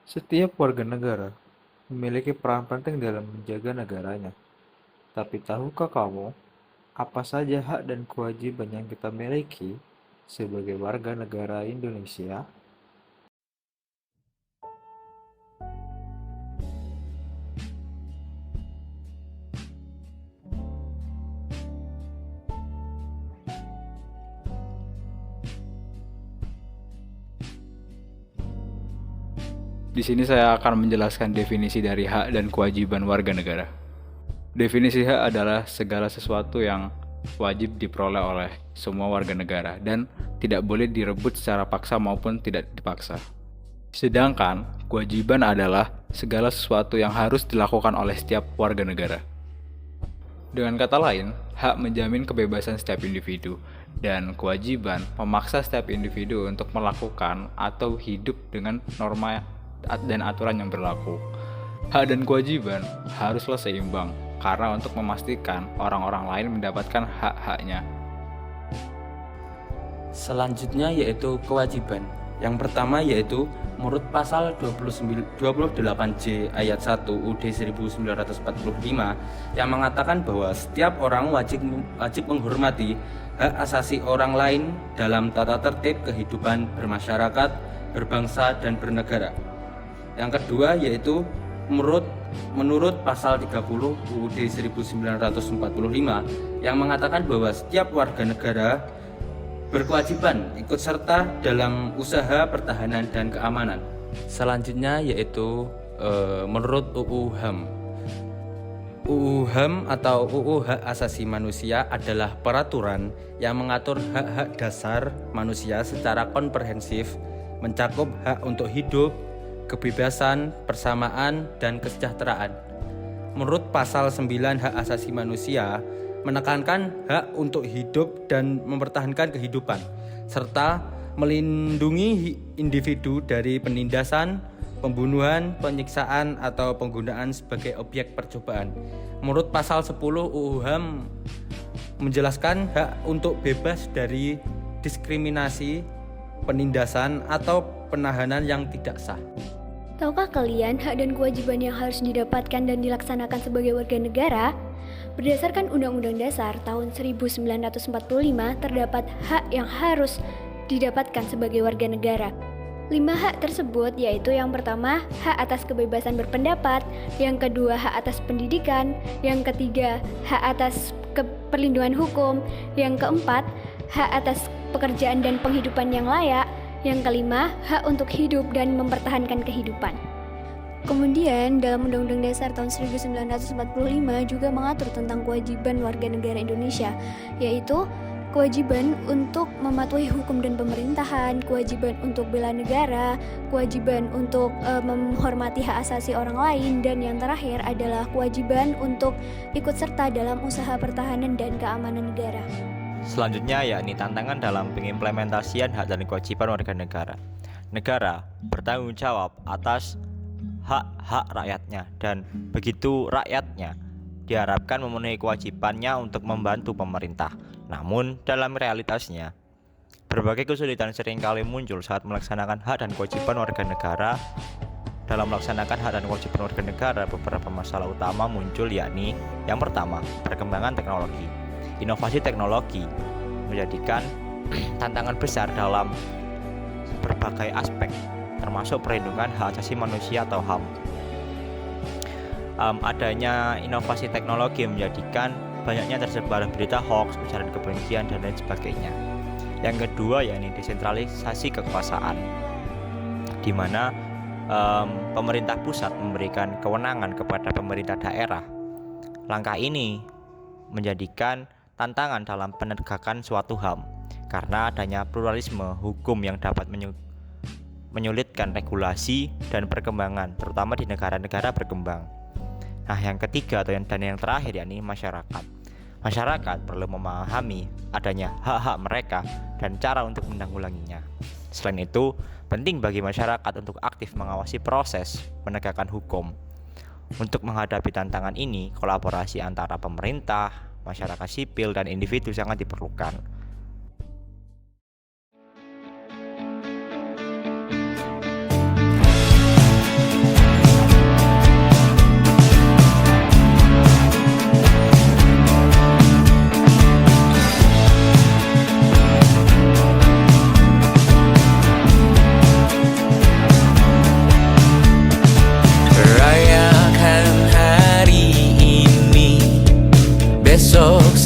Setiap warga negara memiliki peran penting dalam menjaga negaranya. Tapi tahukah kamu, apa saja hak dan kewajiban yang kita miliki sebagai warga negara Indonesia? Di sini saya akan menjelaskan definisi dari hak dan kewajiban warga negara. Definisi hak adalah segala sesuatu yang wajib diperoleh oleh semua warga negara dan tidak boleh direbut secara paksa maupun tidak dipaksa. Sedangkan kewajiban adalah segala sesuatu yang harus dilakukan oleh setiap warga negara. Dengan kata lain, hak menjamin kebebasan setiap individu, dan kewajiban memaksa setiap individu untuk melakukan atau hidup dengan norma dan aturan yang berlaku. Hak dan kewajiban haruslah seimbang, karena untuk memastikan orang-orang lain mendapatkan hak-haknya. Selanjutnya yaitu kewajiban. Yang pertama yaitu menurut pasal 28J ayat 1 UUD 1945 yang mengatakan bahwa setiap orang wajib menghormati hak asasi orang lain dalam tata tertib kehidupan bermasyarakat, berbangsa dan bernegara. Yang kedua yaitu menurut pasal 30 UUD 1945 yang mengatakan bahwa setiap warga negara berkewajiban ikut serta dalam usaha pertahanan dan keamanan. Selanjutnya yaitu menurut UU HAM. UU HAM atau UU Hak Asasi Manusia adalah peraturan yang mengatur hak-hak dasar manusia secara komprehensif, mencakup hak untuk hidup, kebebasan, persamaan, dan kesejahteraan. Menurut pasal 9 Hak Asasi Manusia menekankan hak untuk hidup dan mempertahankan kehidupan, serta melindungi individu dari penindasan, pembunuhan, penyiksaan, atau penggunaan sebagai objek percobaan. Menurut pasal 10 UU HAM menjelaskan hak untuk bebas dari diskriminasi, penindasan, atau penahanan yang tidak sah. Tahukah kalian hak dan kewajiban yang harus didapatkan dan dilaksanakan sebagai warga negara? Berdasarkan Undang-Undang Dasar tahun 1945, terdapat hak yang harus didapatkan sebagai warga negara. 5 hak tersebut yaitu yang pertama, hak atas kebebasan berpendapat, yang kedua, hak atas pendidikan, yang ketiga, hak atas perlindungan hukum, yang keempat, hak atas pekerjaan dan penghidupan yang layak, yang kelima, hak untuk hidup dan mempertahankan kehidupan. Kemudian, dalam Undang-Undang Dasar tahun 1945 juga mengatur tentang kewajiban warga negara Indonesia, yaitu kewajiban untuk mematuhi hukum dan pemerintahan, kewajiban untuk bela negara, kewajiban untuk menghormati hak asasi orang lain, dan yang terakhir adalah kewajiban untuk ikut serta dalam usaha pertahanan dan keamanan negara. Selanjutnya yakni tantangan dalam pengimplementasian hak dan kewajiban warga negara. Negara bertanggung jawab atas hak-hak rakyatnya, dan begitu rakyatnya diharapkan memenuhi kewajibannya untuk membantu pemerintah. Namun dalam realitasnya, berbagai kesulitan seringkali muncul saat melaksanakan hak dan kewajiban warga negara. Dalam melaksanakan hak dan kewajiban warga negara, beberapa masalah utama muncul, yakni yang pertama, perkembangan teknologi. Inovasi teknologi menjadikan tantangan besar dalam berbagai aspek, termasuk perlindungan hak asasi manusia atau HAM. Adanya inovasi teknologi menjadikan banyaknya tersebar berita hoax, ujaran kebencian, dan lain sebagainya. Yang kedua yakni desentralisasi kekuasaan, di mana pemerintah pusat memberikan kewenangan kepada pemerintah daerah. Langkah ini menjadikan tantangan dalam penegakan suatu HAM karena adanya pluralisme hukum yang dapat menyulitkan regulasi dan perkembangan, terutama di negara-negara berkembang. Nah, yang ketiga dan yang terakhir yakni masyarakat. Masyarakat perlu memahami adanya hak-hak mereka dan cara untuk menanggulanginya. Selain itu, penting bagi masyarakat untuk aktif mengawasi proses penegakan hukum. Untuk menghadapi tantangan ini, kolaborasi antara pemerintah, masyarakat sipil, dan individu sangat diperlukan. besok